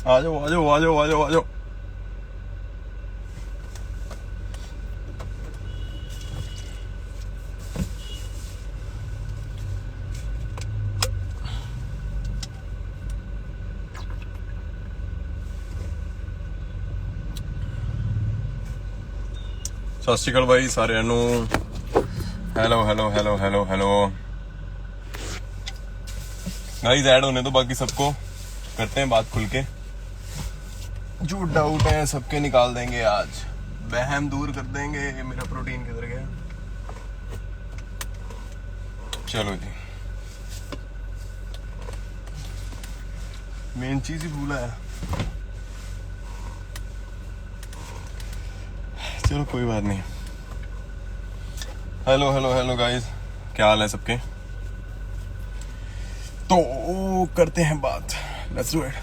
आ जाओ आ जाओ आ जाओ आ जाओ आ जाओ। सत श्री अकाल भाई सारिਆਂ ਨੂੰ। Hello hello hello hello hello guys, add होने तो बाकी सबको करते हैं बात खुल के। जो डाउट है सबके निकाल देंगे आज, वहम दूर कर देंगे। मेरा प्रोटीन किधर गया? चलो जी, मेन चीज ही भूला है। चलो कोई बात नहीं। हेलो हेलो हेलो गाइस, क्या हाल है सबके? तो करते हैं बात, लेट्स डू इट।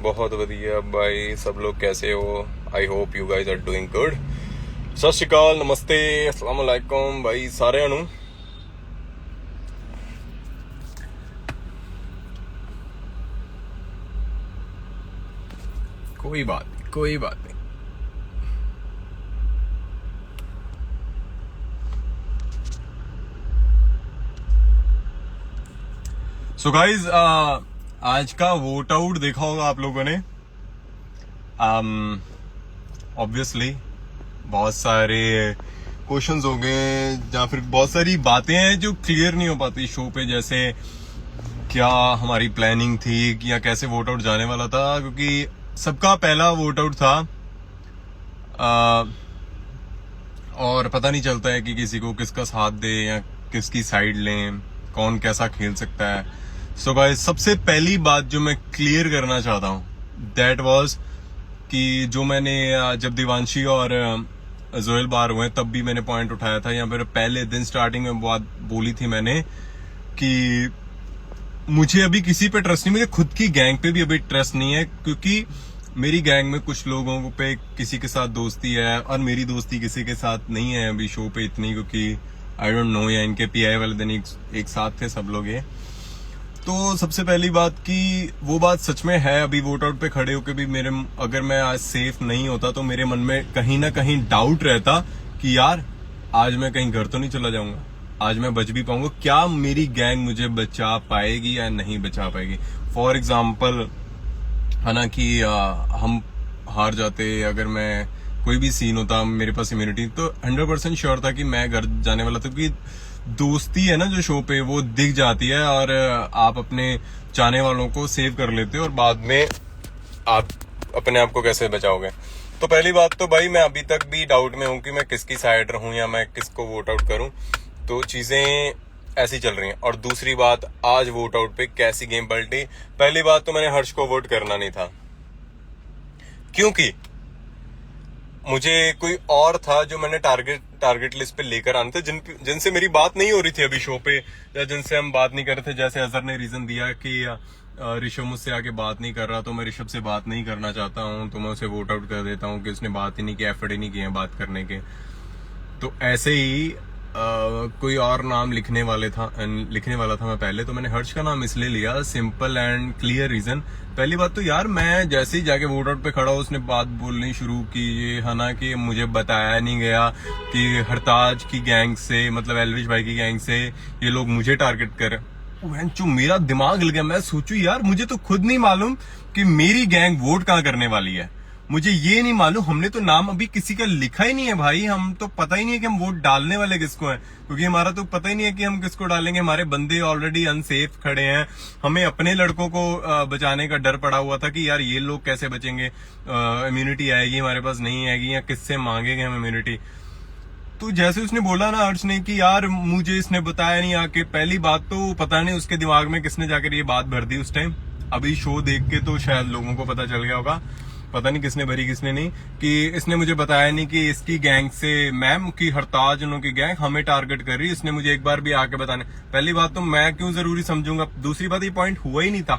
बहुत बढ़िया भाई, सब लोग कैसे हो? I hope you guys are doing good. Sat Sri अकाल, नमस्ते, अस्सलाम वालेकुम भाई सारिਆਂ ਨੂੰ। कोई बात नहीं, कोई बात नहीं। सो गाइज, आज का वोट आउट देखा होगा आप लोगों ने। ऑब्वियसली बहुत सारे क्वेश्चंस हो गए या फिर बहुत सारी बातें हैं जो क्लियर नहीं हो पाती शो पे, जैसे क्या हमारी प्लानिंग थी कि या कैसे वोट आउट जाने वाला था, क्योंकि सबका पहला वोट आउट था। और पता नहीं चलता है कि किसी को किसका साथ दे या किसकी साइड लें, कौन कैसा खेल सकता है। सो गाइस, सबसे पहली बात जो मैं क्लियर करना चाहता हूँ दैट वाज कि जो मैंने जब दिवांशी और जोहेल बाहर हुए तब भी मैंने पॉइंट उठाया था, या फिर पहले दिन स्टार्टिंग में बात बोली थी मैंने कि मुझे अभी किसी पे ट्रस्ट नहीं, मुझे खुद की गैंग पे भी अभी ट्रस्ट नहीं है, क्योंकि मेरी गैंग में कुछ लोगों पे किसी के साथ दोस्ती है और मेरी दोस्ती किसी के साथ नहीं है अभी शो पे इतनी, क्योंकि आई डोंट नो, या इनके पीआई वाले दिन एक साथ थे सब लोग। ये तो सबसे पहली बात कि वो बात सच में है। अभी वोट आउट पे खड़े होकर भी मेरे, अगर मैं आज सेफ नहीं होता तो मेरे मन में कहीं ना कहीं डाउट रहता कि यार आज मैं कहीं घर तो नहीं चला जाऊंगा, आज मैं बच भी पाऊंगा, क्या मेरी गैंग मुझे बचा पाएगी या नहीं बचा पाएगी। फॉर एग्जाम्पल है ना कि हम हार जाते, अगर मैं कोई भी सीन होता मेरे पास इम्यूनिटी, तो 100% श्योर था कि मैं घर जाने वाला था, क्योंकि दोस्ती है ना जो शो पे वो दिख जाती है और आप अपने चाहने वालों को सेव कर लेते हो और बाद में आप अपने आप को कैसे बचाओगे। तो पहली बात तो भाई, मैं अभी तक भी डाउट में हूं कि मैं किसकी साइड रहूं या मैं किसको वोट आउट करूं। तो चीजें ऐसी चल रही हैं। और दूसरी बात, आज वोट आउट पे कैसी गेम पलटी। पहली बात तो मैंने हर्ष को वोट करना नहीं था, क्योंकि मुझे कोई और था जो मैंने टारगेट लिस्ट पे लेकर आने थे, जिनसे मेरी बात नहीं हो रही थी अभी शो पे, या जिनसे हम बात नहीं कर रहे थे। जैसे अजहर ने रीजन दिया कि ऋषभ मुझसे आके बात नहीं कर रहा, तो मैं ऋषभ से बात नहीं करना चाहता हूं, तो मैं उसे वोट आउट कर देता हूं कि उसने बात ही नहीं की, एफर्ट ही नहीं किए बात करने के। तो ऐसे ही कोई और नाम लिखने वाला था मैं पहले, तो मैंने हर्ष का नाम इसलिए लिया, सिंपल एंड क्लियर रीजन। पहली बात तो यार, मैं जैसे ही जाके वोट आउट पे खड़ा, उसने बात बोलनी शुरू की ये है ना कि मुझे बताया नहीं गया कि हरताज की गैंग से, मतलब एलविश भाई की गैंग से ये लोग मुझे टारगेट कर। मेरा दिमाग हिल गया। मैं सोचू यार, मुझे तो खुद नहीं मालूम कि मेरी गैंग वोट कहाँ करने वाली है, मुझे ये नहीं मालूम। हमने तो नाम अभी किसी का लिखा ही नहीं है भाई, हम तो पता ही नहीं है कि हम वोट डालने वाले किसको हैं, क्योंकि हमारा तो पता ही नहीं है कि हम किसको डालेंगे। हमारे बंदे ऑलरेडी अनसेफ खड़े हैं, हमें अपने लड़कों को बचाने का डर पड़ा हुआ था कि यार ये लोग कैसे बचेंगे, इम्यूनिटी आएगी हमारे पास नहीं आएगी, या किससे मांगेंगे हम इम्यूनिटी। तो जैसे उसने बोला ना हर्ष ने कि यार मुझे इसने बताया नहीं आके, पहली बात तो पता नहीं उसके दिमाग में किसने जाकर ये बात भर दी उस टाइम। अभी शो देख के तो शायद लोगों को पता चल गया होगा, पता नहीं किसने भरी किसने नहीं, कि इसने मुझे बताया नहीं कि इसकी गैंग से मैम की हरताज उन्हों की गैंग हमें टारगेट कर रही है, इसने मुझे एक बार भी आके बताने। पहली बात तो मैं क्यों जरूरी समझूंगा, दूसरी बात ये पॉइंट हुआ ही नहीं था।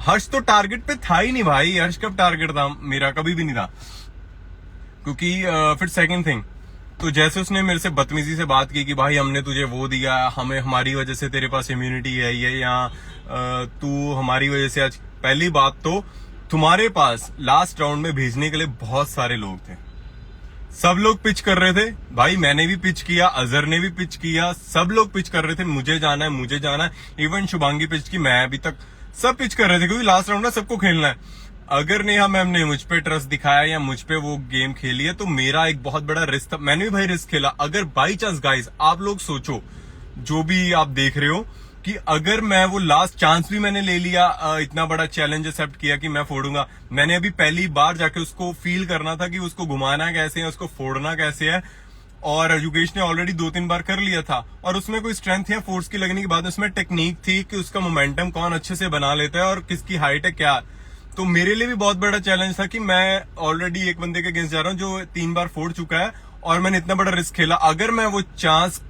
हर्ष तो टारगेट पे था ही नहीं भाई। हर्ष कब टारगेट था मेरा? कभी भी नहीं था। क्योंकि फिर सेकंड थिंग, तो जैसे उसने मेरे से बदतमीजी से बात की कि भाई हमने तुझे वो दिया, हमें हमारी वजह से तेरे पास इम्यूनिटी है ये, या तू हमारी वजह से आज। पहली बात तो तुम्हारे पास लास्ट राउंड में भेजने के लिए बहुत सारे लोग थे, सब लोग पिच कर रहे थे भाई। मैंने भी पिच किया, अजहर ने भी पिच किया, सब लोग पिच कर रहे थे मुझे जाना है मुझे जाना है। इवन शुभांगी पिच की, मैं अभी तक, सब पिच कर रहे थे क्योंकि लास्ट राउंड में सबको खेलना है। अगर नेहा मैम ने मुझ पे ट्रस्ट दिखाया या मुझ पे वो गेम खेली है तो मेरा एक बहुत बड़ा रिस्क था। मैंने भी भाई रिस्क खेला। अगर बाई चांस गाइस आप लोग सोचो, जो भी आप देख रहे हो, कि अगर मैं वो लास्ट चांस भी मैंने ले लिया, इतना बड़ा चैलेंज एक्सेप्ट किया कि मैं फोड़ूंगा। मैंने अभी पहली बार जाके उसको फील करना था कि उसको घुमाना कैसे है, उसको फोड़ना कैसे है। और योगेश ने ऑलरेडी 2-3 बार कर लिया था, और उसमें कोई स्ट्रेंथ या फोर्स की लगने के बाद उसमें टेक्निक थी कि उसका मोमेंटम कौन अच्छे से बना लेता है और किसकी हाइट है क्या। तो मेरे लिए भी बहुत बड़ा चैलेंज था कि मैं ऑलरेडी एक बंदे के अगेंस्ट जा रहा हूँ जो 3 बार फोड़ चुका है, और मैंने इतना बड़ा रिस्क खेला। अगर मैं वो चांस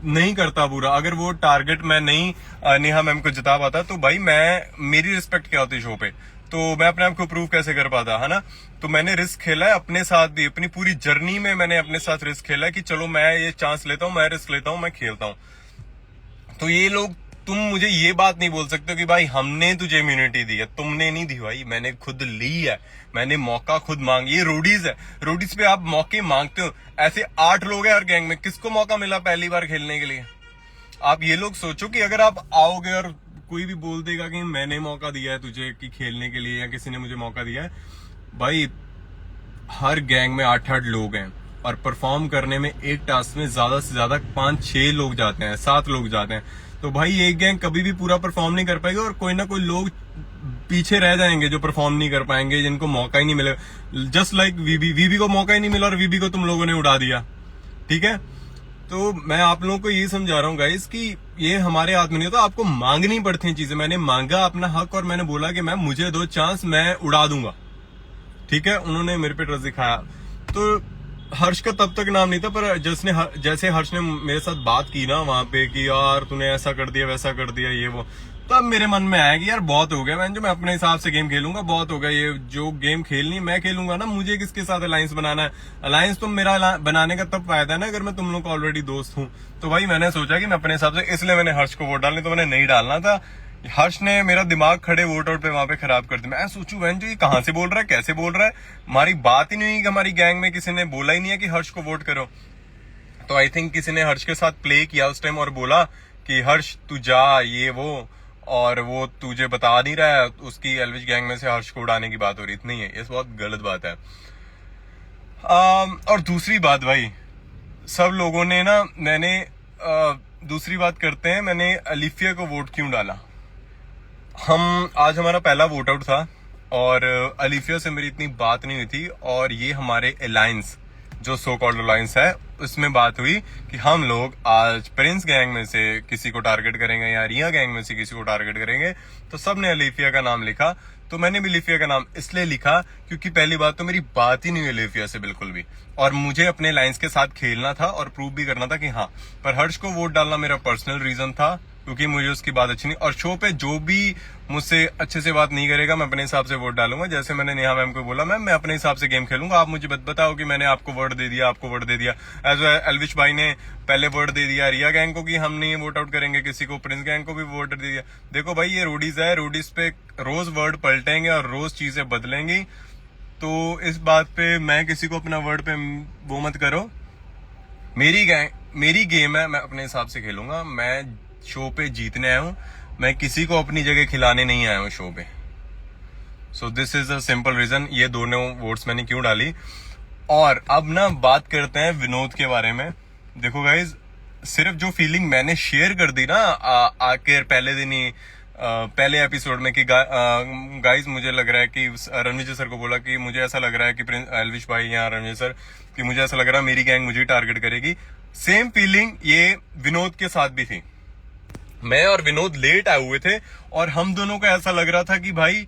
नहीं करता पूरा, अगर वो टारगेट मैं नहीं नेहा मैम को जिता पाता, तो भाई मेरी रिस्पेक्ट क्या होती शो पे, तो मैं अपने आप को प्रूव कैसे कर पाता, है ना। तो मैंने रिस्क खेला है अपने साथ भी, अपनी पूरी जर्नी में मैंने अपने साथ रिस्क खेला है कि चलो मैं ये चांस लेता हूँ, मैं रिस्क लेता हूँ, मैं खेलता हूँ। तो ये लोग, तुम मुझे ये बात नहीं बोल सकते कि भाई हमने तुझे इम्यूनिटी दी है, तुमने नहीं दी भाई, मैंने खुद ली है, मैंने मौका खुद मांगी। ये रोडीज है, रोडीज पे आप मौके मांगते हो। ऐसे 8 लोग हैं हर गैंग में, किसको मौका मिला पहली बार खेलने के लिए? आप ये लोग सोचो कि अगर आप आओगे और कोई भी बोल देगा कि मैंने मौका दिया है तुझे कि खेलने के लिए, या किसी ने मुझे मौका दिया है, भाई हर गैंग में 8-8 लोग हैं, और परफॉर्म करने में एक टास्क में ज्यादा से ज्यादा 5-6 लोग जाते हैं, 7 लोग जाते हैं। तो भाई एक गैंग कभी भी पूरा परफॉर्म नहीं कर पाएगी, और कोई ना कोई लोग पीछे रह जाएंगे जो परफॉर्म नहीं कर पाएंगे, जिनको मौका ही नहीं मिलेगा। जस्ट लाइक वीबी को मौका ही नहीं मिला और वीबी को तुम लोगों ने उड़ा दिया, ठीक है। तो मैं आप लोगों को ये समझा रहा हूँ गाइस कि ये हमारे हाथ में नहीं होता, आपको मांगनी पड़ती है चीजें। मैंने मांगा अपना हक, और मैंने बोला कि मैम मुझे दो चांस, मैं उड़ा दूंगा, ठीक है। उन्होंने मेरे पे ट्रस्ट दिखाया। तो हर्ष का तब तक नाम नहीं था, पर जैसे हर्ष ने मेरे साथ बात की ना वहां पे कि यार तूने ऐसा कर दिया वैसा कर दिया ये वो, तब मेरे मन में आया कि यार बहुत हो गया, मैं अपने हिसाब से गेम खेलूंगा, बहुत हो गया ये जो गेम खेलनी मैं खेलूंगा ना, मुझे किसके साथ अलायंस बनाना है। अलायंस तो मेरा बनाने का तब फायदा है ना अगर मैं तुम लोग का ऑलरेडी दोस्त हूँ। तो भाई मैंने सोचा कि मैं अपने हिसाब से, इसलिए मैंने हर्ष को वोट डालने, तो मैंने नहीं डालना था। हर्ष ने मेरा दिमाग खड़े वोट आउट पे वहां पे खराब कर दिया। मैं सोचू बहन जो ये कहां से बोल रहा है, कैसे बोल रहा है, हमारी बात ही नहीं हुई कि हमारी गैंग में किसी ने बोला ही नहीं है कि हर्ष को वोट करो। तो आई थिंक किसी ने हर्ष के साथ प्ले किया उस टाइम और बोला कि हर्ष तू जा ये वो, और वो तुझे बता नहीं रहा है, उसकी एलविश गैंग में से हर्ष को उड़ाने की बात हो रही नहीं है। ये बहुत गलत बात है। और दूसरी बात भाई, सब लोगों ने ना, मैंने दूसरी बात करते हैं, मैंने अलीफिया को वोट क्यों डाला। आज हमारा पहला वोट आउट था, और अलीफिया से मेरी इतनी बात नहीं हुई थी, और ये हमारे अलायंस जो सो कॉल्ड अलायंस है उसमें बात हुई कि हम लोग आज प्रिंस गैंग में से किसी को टारगेट करेंगे या रिया गैंग में से किसी को टारगेट करेंगे। तो सबने अलीफिया का नाम लिखा, तो मैंने भी अलीफिया का नाम इसलिए लिखा क्योंकि पहली बात तो मेरी बात ही नहीं हुई अलीफिया से बिल्कुल भी, और मुझे अपने लाइन्स के साथ खेलना था और प्रूव भी करना था कि हाँ। पर हर्ष को वोट डालना मेरा पर्सनल रीजन था क्योंकि मुझे उसकी बात अच्छी नहीं, और शो पे जो भी मुझसे अच्छे से बात नहीं करेगा मैं अपने हिसाब से वोट डालूंगा। जैसे मैंने नेहा मैम को बोला, मैम मैं अपने हिसाब से गेम खेलूंगा, आप मुझे बताओ कि मैंने आपको वर्ड दे दिया, आपको वर्ड दे दिया। एज एलविश भाई ने पहले वर्ड दे दिया रिया गैंग को कि हम नहीं वोट आउट करेंगे किसी को, प्रिंस गैंग को भी वोट दे दिया। देखो भाई ये रोडीज है, रोडीज पे रोज वर्ड पलटेंगे और रोज चीजें बदलेंगी, तो इस बात पे मैं किसी को अपना वर्ड पे वो मत करो। मेरी गेम है, मैं अपने हिसाब से खेलूंगा, मैं शो पे जीतने आया हूं, मैं किसी को अपनी जगह खिलाने नहीं आया हूं शो पे। So this is a simple reason, ये दोनों वोट्स मैंने क्यों डाली। और अब ना बात करते हैं विनोद के बारे में। देखो गाइज, सिर्फ जो फीलिंग मैंने शेयर कर दी ना आके पहले दिन ही पहले एपिसोड में कि गाइज मुझे लग रहा है कि रणविजय सर को बोला कि मुझे ऐसा लग रहा है कि एलविश भाई या रणविजय सर कि मुझे ऐसा लग रहा है मेरी गैंग मुझे टारगेट करेगी। सेम फीलिंग ये विनोद के साथ भी थी। मैं और विनोद लेट आए हुए थे और हम दोनों को ऐसा लग रहा था कि भाई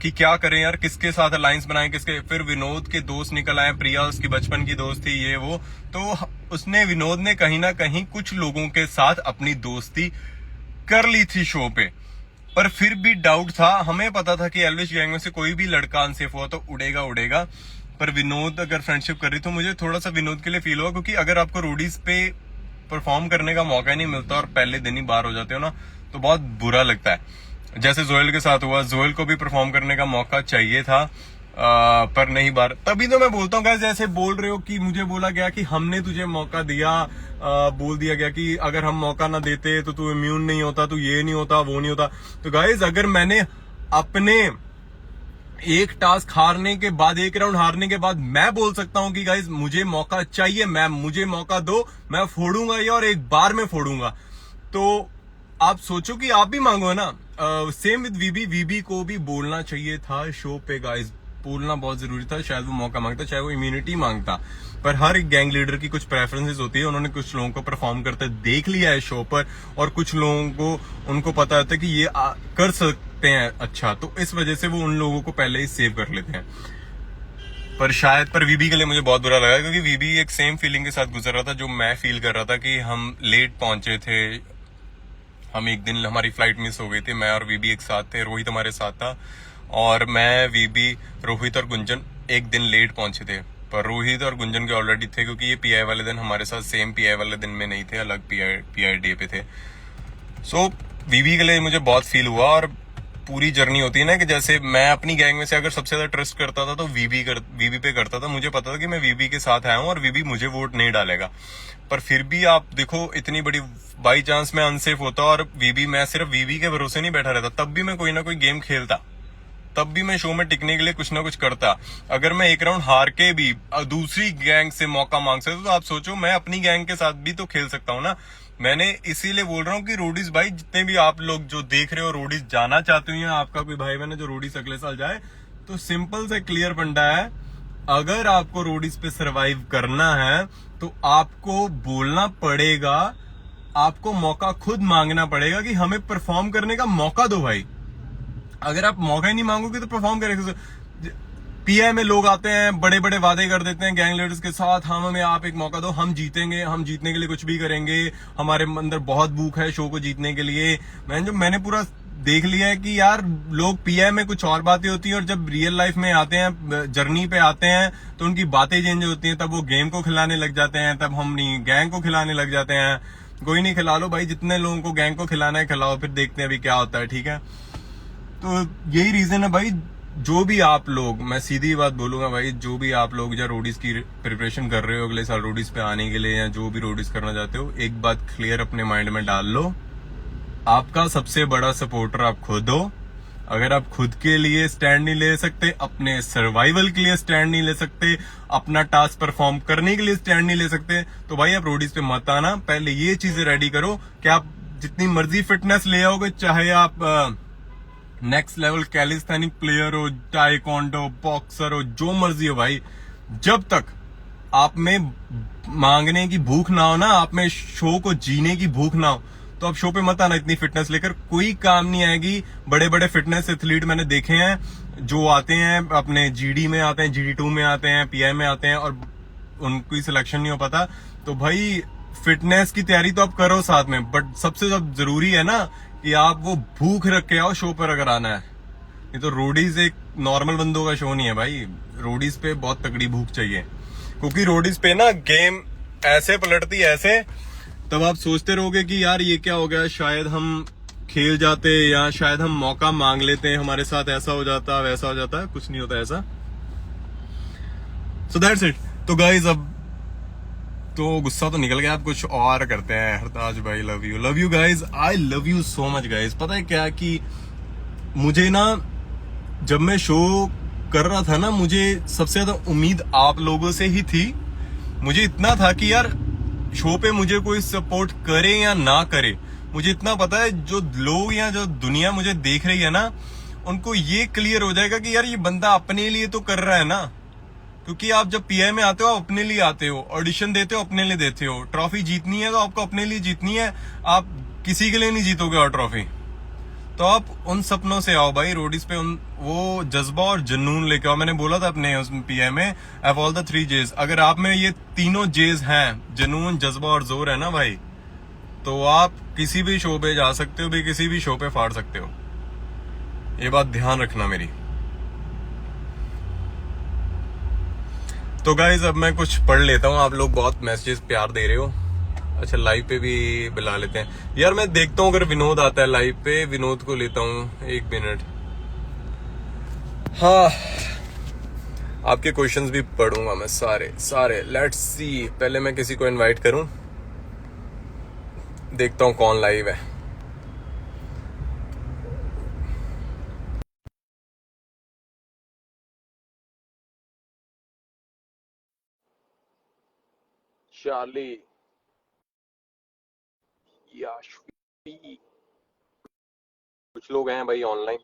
कि क्या करें यार, किसके साथ अलायंस बनाएं किसके। फिर विनोद के दोस्त निकल आए, प्रिया उसकी बचपन की दोस्त थी ये वो, तो विनोद ने कहीं ना कहीं कुछ लोगों के साथ अपनी दोस्ती कर ली थी शो पे। पर फिर भी डाउट था। हमें पता था कि एल्विश गैंग में से कोई भी लड़का अनसेफ हुआ तो उड़ेगा उड़ेगा, पर विनोद अगर फ्रेंडशिप कर रही तो मुझे थोड़ा सा विनोद के लिए फील हुआ, क्योंकि अगर आपको रोडीज पे परफॉर्म करने का मौका ही नहीं मिलता और पहले दिन ही बाहर हो जाते हो ना, तो बहुत बुरा लगता है। जैसे जोएल के साथ हुआ, जोएल को भी परफॉर्म करने का मौका चाहिए था, पर नहीं बार। तभी तो मैं बोलता हूँ गाइस, जैसे बोल रहे हो कि मुझे बोला गया कि हमने तुझे मौका दिया, बोल दिया गया कि अगर हम मौका ना देते तो तू इम्यून नहीं होता, तू ये नहीं होता, वो नहीं होता। तो गाइस अगर मैंने अपने एक टास्क हारने के बाद, एक राउंड हारने के बाद मैं बोल सकता हूं कि गाइस मुझे मौका चाहिए, मुझे मौका दो, मैं फोड़ूंगा ये और एक बार में फोड़ूंगा, तो आप सोचो कि आप भी मांगो ना। सेम विद वीबी को भी बोलना चाहिए था शो पे गाइस, बोलना बहुत जरूरी था। शायद वो मौका मांगता, चाहे वो इम्यूनिटी मांगता, पर हर एक गैंग लीडर की कुछ प्रेफरेंसेस होती है। उन्होंने कुछ लोगों को परफॉर्म करते देख लिया है शो पर, और कुछ लोगों को उनको पता होता है कि ये कर सकते हैं अच्छा, तो इस वजह से वो उन लोगों को पहले ही सेव कर लेते हैं। पर वीबी के लिए मुझे बहुत बुरा लगा, क्योंकि वीबी एक सेम फीलिंग के साथ गुजर रहा था जो मैं फील कर रहा था, कि हम लेट पहुंचे थे। हम एक दिन, हमारी फ्लाइट मिस हो गई थी, मैं और वीबी एक साथ थे, रोहित हमारे साथ था, और मैं, वीबी, रोहित और गुंजन एक दिन लेट पहुंचे थे। पर रोहित और गुंजन के ऑलरेडी थे, क्योंकि ये पीआई वाले दिन हमारे साथ सेम पीआई वाले दिन में नहीं थे, अलग पीआई डे पे थे। सो वीबी के लिए मुझे बहुत फील हुआ। और पूरी जर्नी होती है ना, कि जैसे मैं अपनी गैंग में से अगर सबसे ज्यादा ट्रस्ट करता था तो वीबी पे करता था। मुझे पता था कि मैं वीबी के साथ आया हूँ और वीबी मुझे वोट नहीं डालेगा, पर फिर भी आप देखो, इतनी बड़ी बाई चांस मैं अनसेफ होता और मैं सिर्फ वीबी के भरोसे नहीं बैठा रहता, तब भी मैं कोई ना कोई गेम खेलता, तब भी मैं शो में टिकने के लिए कुछ ना कुछ करता। अगर मैं एक राउंड हार के भी दूसरी गैंग से मौका मांग सकता, तो आप सोचो मैं अपनी गैंग के साथ भी तो खेल सकता हूँ ना। मैंने इसीलिए बोल रहा हूँ कि रोडीज भाई, जितने भी आप लोग जो देख रहे हो रोडीज जाना चाहते हो, या आपका कोई भाई बहन है जो रोडीज अगले साल जाए, तो सिंपल से क्लियर फंडा है, अगर आपको रोडीज पे सरवाइव करना है तो आपको बोलना पड़ेगा, आपको मौका खुद मांगना पड़ेगा कि हमें परफॉर्म करने का मौका दो भाई। अगर आप मौका ही नहीं मांगोगे तो परफॉर्म करेंगे। पीआई में लोग आते हैं, बड़े बड़े वादे कर देते हैं गैंग लीडर्स के साथ, हमें आप एक मौका दो, हम जीतेंगे, हम जीतने के लिए कुछ भी करेंगे, हमारे अंदर बहुत भूख है शो को जीतने के लिए। मैंने पूरा देख लिया है कि यार लोग पीआई में कुछ और बातें होती है, और जब रियल लाइफ में आते हैं, जर्नी पे आते हैं, तो उनकी बातें चेंज होती हैं। तब वो गेम को खिलाने लग जाते हैं, तब हम गैंग को खिलाने लग जाते हैं। कोई नहीं, खिला लो भाई, जितने लोगों को गैंग को खिलाना है खिलाओ, फिर देखते हैं अभी क्या होता है, ठीक है। तो यही रीजन है भाई, जो भी आप लोग, मैं सीधी बात बोलूंगा भाई, जो भी आप लोग या रोडीज की प्रिपरेशन कर रहे हो अगले साल रोडीज पे आने के लिए, या जो भी रोडीज करना चाहते हो, एक बात क्लियर अपने माइंड में डाल लो, आपका सबसे बड़ा सपोर्टर आप खुद हो। अगर आप खुद के लिए स्टैंड नहीं ले सकते, अपने सर्वाइवल के लिए स्टैंड नहीं ले सकते, अपना टास्क परफॉर्म करने के लिए स्टैंड नहीं ले सकते, तो भाई आप रोडीज पे मत आना। पहले ये चीजें रेडी करो कि आप जितनी मर्जी फिटनेस ले आओगे, चाहे आप नेक्स्ट लेवल कैलिस्थेनिक प्लेयर हो, टाइकोंडो, बॉक्सर हो, जो मर्जी हो भाई, जब तक आप में मांगने की भूख ना हो ना, आप में शो को जीने की भूख ना हो, तो आप शो पे मत आना इतनी फिटनेस लेकर, कोई काम नहीं आएगी। बड़े बड़े फिटनेस एथलीट मैंने देखे हैं जो आते हैं, अपने जीडी में आते हैं, GD2 में आते हैं, पीआई में आते हैं, और उनकी सिलेक्शन नहीं हो पाता। तो भाई फिटनेस की तैयारी तो आप करो साथ में, बट सबसे ज्यादा जरूरी है ना कि आप वो भूख रख के आओ शो पर अगर आना है। ये तो रोडीज एक नॉर्मल बंदों का शो नहीं है भाई, रोडीज पे बहुत तगड़ी भूख चाहिए, क्योंकि रोडीज पे ना गेम ऐसे पलटती है ऐसे, तब आप सोचते रहोगे कि यार ये क्या हो गया, शायद हम खेल जाते, या शायद हम मौका मांग लेते, हमारे साथ ऐसा हो जाता, वैसा हो जाता है, कुछ नहीं होता ऐसा। So that's it. तो गाइज अब तो गुस्सा तो निकल गया, आप कुछ और करते हैं। हरताज भाई love you guys, I love you so much guys. पता है क्या कि मुझे ना, जब मैं शो कर रहा था ना, मुझे सबसे ज्यादा उम्मीद आप लोगों से ही थी। मुझे इतना था कि यार शो पे मुझे कोई सपोर्ट करे या ना करे, मुझे इतना पता है जो लोग या जो दुनिया मुझे देख रही है ना, उनको ये क्लियर हो जाएगा कि यार ये बंदा अपने लिए तो कर रहा है ना। क्योंकि आप जब पीआई में आते हो आप अपने लिए आते हो, ऑडिशन देते हो अपने लिए देते हो, ट्रॉफी जीतनी है तो आपको अपने लिए जीतनी है, आप किसी के लिए नहीं जीतोगे और ट्रॉफी। तो आप उन सपनों से आओ भाई रोडीज पे, वो जज्बा और जुनून लेके आओ। मैंने बोला था अपने उसमें पीआई में, आई ऑल द 3 J's। अगर आप में ये तीनों J's हैं, जुनून, जज्बा और जोर है ना भाई, तो आप किसी भी शो पे जा सकते हो, भी किसी भी शो पे फाड़ सकते हो। ये बात ध्यान रखना मेरी। तो गाइज अब मैं कुछ पढ़ लेता हूँ, आप लोग बहुत मैसेजेस प्यार दे रहे हो। अच्छा लाइव पे भी बुला लेते हैं यार, मैं देखता हूँ अगर विनोद आता है लाइव पे, विनोद को लेता हूँ 1 मिनट। हाँ, आपके क्वेश्चंस भी पढ़ूंगा मैं सारे सारे। लेट्स सी, पहले मैं किसी को इनवाइट करूं, देखता हूं कौन लाइव है। चार्ली, याशवी, कुछ लोग हैं भाई ऑनलाइन।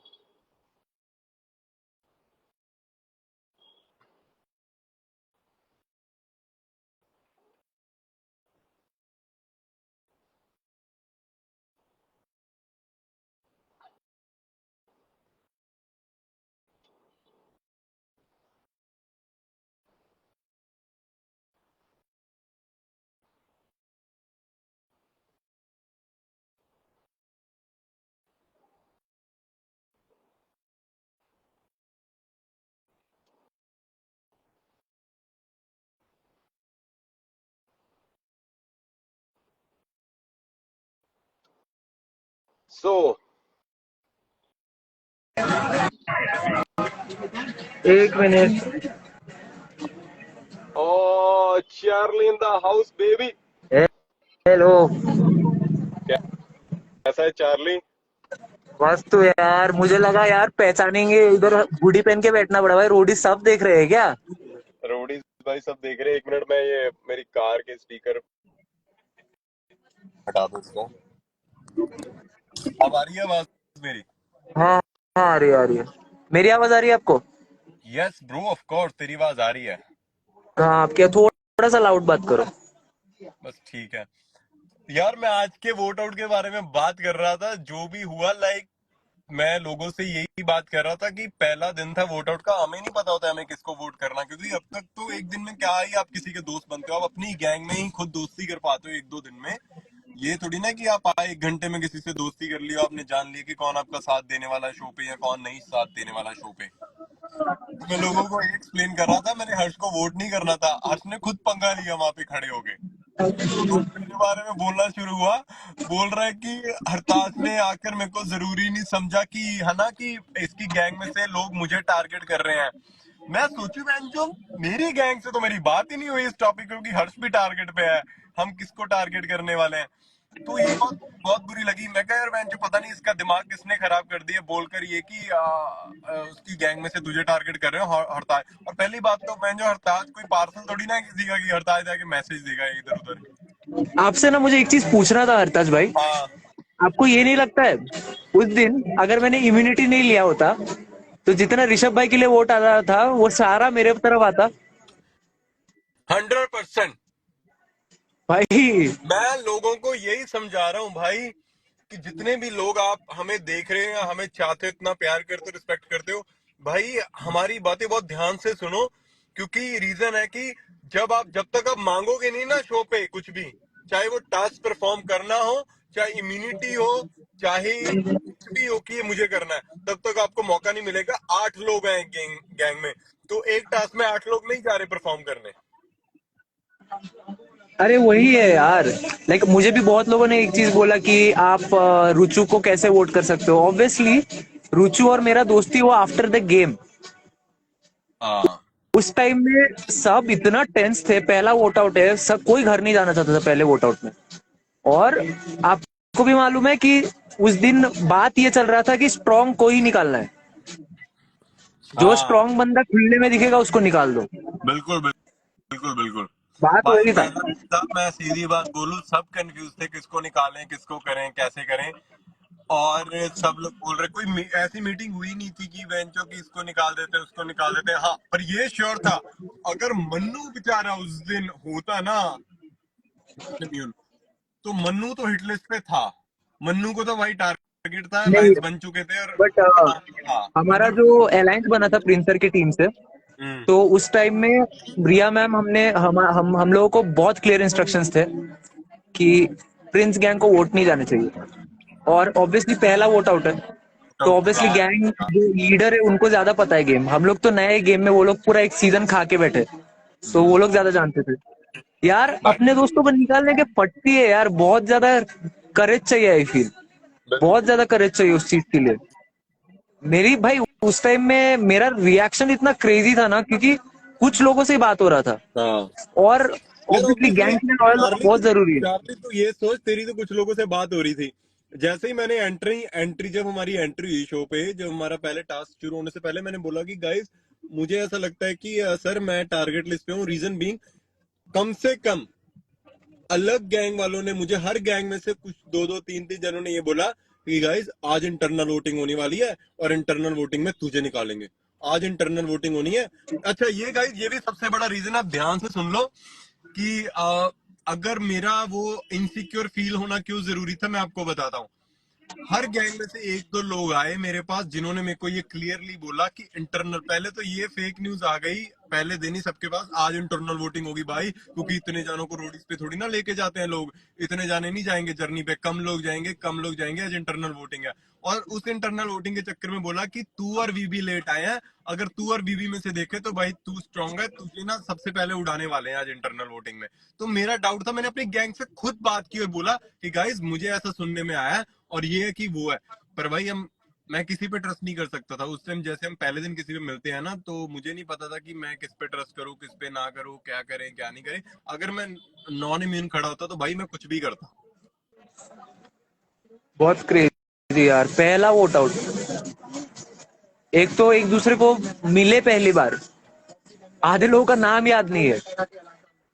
सो एक मिनट। Oh Charlie in the house baby. Hello. कैसा है चार्ली? मस्त हूँ यार, मुझे लगा यार पहचानेंगे, इधर हुडी पहन के बैठना पड़ा भाई, रोडी सब देख रहे हैं क्या? रोडीज भाई सब देख रहे हैं। 1 मिनट में ये मेरी कार के स्पीकर हटा दो इसको। अब आ रही है आवाज मेरी? हाँ हाँ, आ रही है। मेरी आवाज आ रही है आपको? यस ब्रो, ऑफ कोर्स तेरी आवाज आ रही है। हाँ, आप क्या थोड़ा सा लाउड बात करो। बस ठीक है यार, मैं आज के वोट आउट के बारे में बात कर रहा था, जो भी हुआ लाइक मैं लोगों से यही बात कर रहा था कि पहला दिन था वोट आउट का, हमें नहीं पता होता हमें किसको वोट करना, क्योंकि अब तक तो एक दिन में क्या ही आप किसी के दोस्त बनते हो, आप अपनी गैंग में ही खुद दोस्ती कर पाते हो 1-2 दिन में। ये थोड़ी ना कि आप आए 1 घंटे में किसी से दोस्ती कर लिया, आपने जान लिया कि कौन आपका साथ देने वाला है शो पे या कौन नहीं साथ देने वाला शो पे। तो मैं लोगों को ये एक्सप्लेन कर रहा था, मैंने हर्ष को वोट नहीं करना था, हर्ष ने खुद पंगा लिया वहां पे खड़े होके, तो मेरे बारे में बोलना शुरू हुआ। बोल रहा है कि हरताज ने आकर मेरे को जरूरी नहीं समझा कि है ना कि इसकी गैंग में से लोग मुझे टारगेट कर रहे हैं। मैं सोचू बहन जो मेरी गैंग से तो मेरी बात ही नहीं हुई इस टॉपिक, क्योंकि हर्ष भी टारगेट पे है, हम किसको टारगेट करने वाले हैं। तो ये बात बहुत बुरी लगी। मैं कहा यार बहन जो पता नहीं इसका दिमाग किसने खराब कर दिया बोलकर ये कि उसकी गैंग में से तुझे टारगेट कर रहे हो हरताज। और पहली बात तो बहन जो हरताज कोई पार्सल थोड़ी ना किसी का कि हरताज जाके मैसेज देगा इधर उधर। आपसे ना मुझे एक चीज पूछना था हरताज भाई। हाँ, आपको ये नहीं लगता है उस दिन अगर मैंने इम्यूनिटी नहीं लिया होता तो जितना ऋषभ भाई के लिए वोट आ रहा था वो सारा मेरे तरफ आता? 100%। भाई मैं लोगों को यही समझा रहा हूँ भाई कि जितने भी लोग आप हमें देख रहे हैं, हमें चाहते हो, इतना प्यार करते हो, रिस्पेक्ट करते हो, भाई हमारी बातें बहुत ध्यान से सुनो। क्योंकि रीजन है कि जब तक आप मांगोगे नहीं ना शो पे कुछ भी, चाहे वो टास्क परफॉर्म करना हो, चाहे इम्यूनिटी हो, चाहे कुछ भी हो कि ये मुझे करना है, तब तक आपको मौका नहीं मिलेगा। 8 लोग हैं गैंग में, तो एक टास्क में 8 लोग नहीं जा रहे परफॉर्म करने। अरे वही है यार। मुझे भी बहुत लोगों ने एक चीज बोला कि आप रुचु को कैसे वोट कर सकते हो। ऑब्वियसली रुचु और मेरा दोस्ती हुआ आफ्टर द गेम। हाँ उस टाइम में सब इतना टेंस थे, पहला वोट आउट है, सब कोई घर नहीं जाना चाहता था पहले वोट आउट में। और आपको भी मालूम है कि उस दिन बात ये चल रहा था कि स्ट्रांग को ही निकालना है, जो हाँ, स्ट्रांग बंदा खुले में दिखेगा उसको निकाल दो। बिल्कुल बिल्कुल बिल्कुल। बात भाई वही था। पहला दिन था, मैं सीधी बात बोलूं, सब कंफ्यूज थे किसको निकालें, किसको करें, कैसे करें। और सब लोग बोल रहे, कोई ऐसी मीटिंग हुई नहीं थी कि बेंचो की इसको निकाल देते उसको निकाल देते। हाँ, पर ये श्योर था, अगर मन्नू बेचारा उस दिन होता ना इम्यून, तो मन्नू तो हिट लिस्ट पे था। मन्नू को तो भाई टारगेट था, नहीं, लाइंस बन चुके थे और बट हाँ हमारा मन्नू। जो अलायंस बना था प्रिंसर की टीम से, हम्म। तो उस टाइम में रिया मैम हमने हम लोगों को बहुत क्लियर इंस्ट्रक्शंस थे कि प्रिंस गैंग को वोट नहीं जाने चाहिए। और ऑब्वियसली पहला वोट आउट है, तो ऑब्वियसली गैंग जो लीडर है उनको ज्यादा पता है गेम, हम लोग तो नए गेम में, वो लोग पूरा एक सीजन खा के बैठे, तो वो लोग ज्यादा जानते थे यार। अपने दोस्तों को निकालने के पड़ती है यार, बहुत ज्यादा करेज चाहिए, आई फील बहुत ज्यादा करेज चाहिए उस चीज के लिए। मेरी भाई उस टाइम में मेरा रिएक्शन इतना क्रेजी था ना, क्योंकि कुछ लोगों से ही बात हो रहा था, हाँ और यार ऑब्वियसली ऑब्वियसली गैंग में लॉयल होना चार्ली बहुत जरूरी है। चार्ली तू ये सोच, तेरी तो कुछ लोगों से बात हो रही थी। जैसे ही मैंने एंट्री एंट्री जब हमारी एंट्री हुई शो पे, जब हमारा पहले टास्क शुरू होने से पहले मैंने बोला कि गाइस मुझे ऐसा लगता है कि सर मैं टारगेट लिस्ट पे हूँ। रीजन बीइंग, कम से कम अलग गैंग वालों ने मुझे, हर गैंग में से कुछ दो दो तीन तीन जनों ने ये बोला कि गाइस आज इंटरनल वोटिंग होने वाली है और इंटरनल वोटिंग में तुझे निकालेंगे, आज इंटरनल वोटिंग होनी है। अच्छा ये गाइस ये भी सबसे बड़ा रीजन, आप ध्यान से सुन लो कि अगर मेरा वो इनसिक्योर फील होना क्यों जरूरी था, मैं आपको बताता हूँ। हर गैंग में से एक दो लोग आए मेरे पास जिन्होंने मेरे को ये क्लियरली बोला कि इंटरनल, पहले तो ये फेक न्यूज आ गई पहले दिन ही सबके पास, आज इंटरनल वोटिंग होगी भाई, क्योंकि इतने जानों को रोडीज पे थोड़ी ना लेके जाते हैं लोग, इतने जाने नहीं जाएंगे जर्नी पे, कम लोग जाएंगे, कम लोग जाएंगे, आज इंटरनल वोटिंग है। और उस इंटरनल वोटिंग के चक्कर में बोला कि तू और वीबी लेट आए हैं, अगर तू और वीबी में से देखे तो भाई तू स्ट्रांग है, तुझे ना सबसे पहले उड़ाने वाले हैं आज इंटरनल वोटिंग में। तो मेरा डाउट था, मैंने अपनी गैंग से खुद बात की और बोला कि गाइस मुझे ऐसा सुनने में आया है और ये है कि वो है, पर भाई हम, मैं किसी पे ट्रस्ट नहीं कर सकता था उस टाइम। जैसे हम पहले दिन किसी पे मिलते हैं ना, तो मुझे नहीं पता था कि मैं किस पे ट्रस्ट करूं, किस पे ना करूं, क्या करें क्या नहीं करें। अगर मैं नॉन इम्यून खड़ा होता तो भाई मैं कुछ भी करता। बहुत क्रेजी यार, पहला वोट आउट, एक तो एक दूसरे को मिले पहली बार, आधे लोगों का नाम याद नहीं है।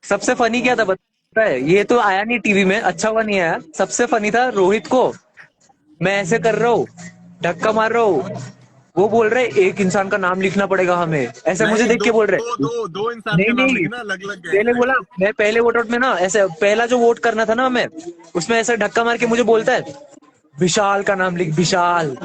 सबसे फनी क्या था पता है, ये तो आया नहीं टीवी में, अच्छा हुआ नहीं आया। सबसे फनी था रोहित को, मैं ऐसे कर रहा हूँ, धक्का मार रहा हूँ, वो बोल रहे एक इंसान का नाम लिखना पड़ेगा हमें, ऐसे मुझे नहीं, देख दो के बोल दो रहे। दो दो इंसान नहीं का नाम नहीं, लिखना, अलग अलग गैंग पहले से। बोला, मैं पहले वोट आउट में ना ऐसे पहला जो वोट करना था ना हमें, उसमें ऐसे धक्का मार के मुझे बोलता है विशाल का नाम लिख, विशाल।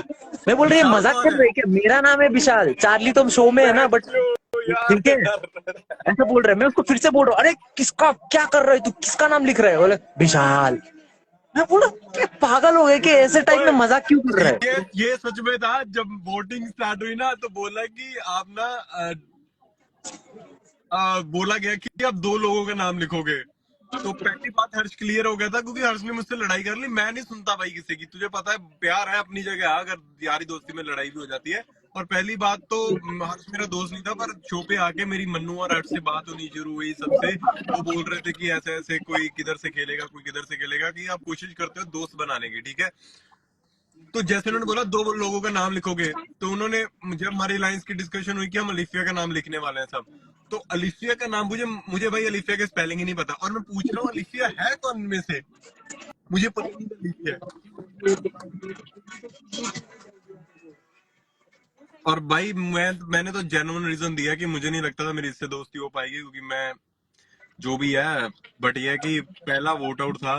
मैं बोल रही है विशाल मजाक कौन कर है? रहे हैं क्या, मेरा नाम है विशाल, चार्ली तो शो में है ना, बट बहनचो, यार ठीक है, यार। ऐसा बोल रहा है। मैं उसको फिर से बोल रहा हूँ, अरे किसका क्या कर रहा है तू, किसका नाम लिख रहा है, बोले विशाल। मैं बोला क्या पागल हो गए कि ऐसे टाइप ओए, में मजाक क्यों कर रहा है। ये सच में था। जब वोटिंग स्टार्ट हुई ना तो बोला कि आप ना बोला गया कि आप दो लोगों का नाम लिखोगे। तो पहली बात हर्ष क्लियर हो गया था, क्योंकि हर्ष ने मुझसे लड़ाई कर ली। मैं नहीं सुनता भाई किसी की, तुझे पता है प्यार है अपनी जगह, अगर यारी दोस्ती में लड़ाई भी हो जाती है। और पहली बात तो हर्ष मेरा दोस्त नहीं था, पर शो पे आके मेरी मन्नू और हर्ष से बात होनी शुरू हुई सबसे। वो बोल रहे थे कि ऐसे ऐसे कोई किधर से खेलेगा, कोई किधर से खेलेगा, कि आप कोशिश करते हो दोस्त बनाने की, ठीक है। तो जैसे उन्होंने बोला दो लोगों का नाम लिखोगे, तो उन्होंने, जब हमारी लाइंस की डिस्कशन हुई कि हम अलिफिया का नाम लिखने वाले हैं सब, तो अलिफिया का नाम, मुझे मुझे भाई अलिफिया का स्पेलिंग ही नहीं पता, और मैं पूछ रहा हूँ अलिफिया है कौन में से, मुझे पता नहीं था अलिफिया है। और भाई मैंने तो जेन्युइन रीजन दिया कि मुझे नहीं लगता था मेरी इससे दोस्ती हो पाएगी, क्योंकि मैं जो भी है, बट ये है कि पहला वोट आउट था।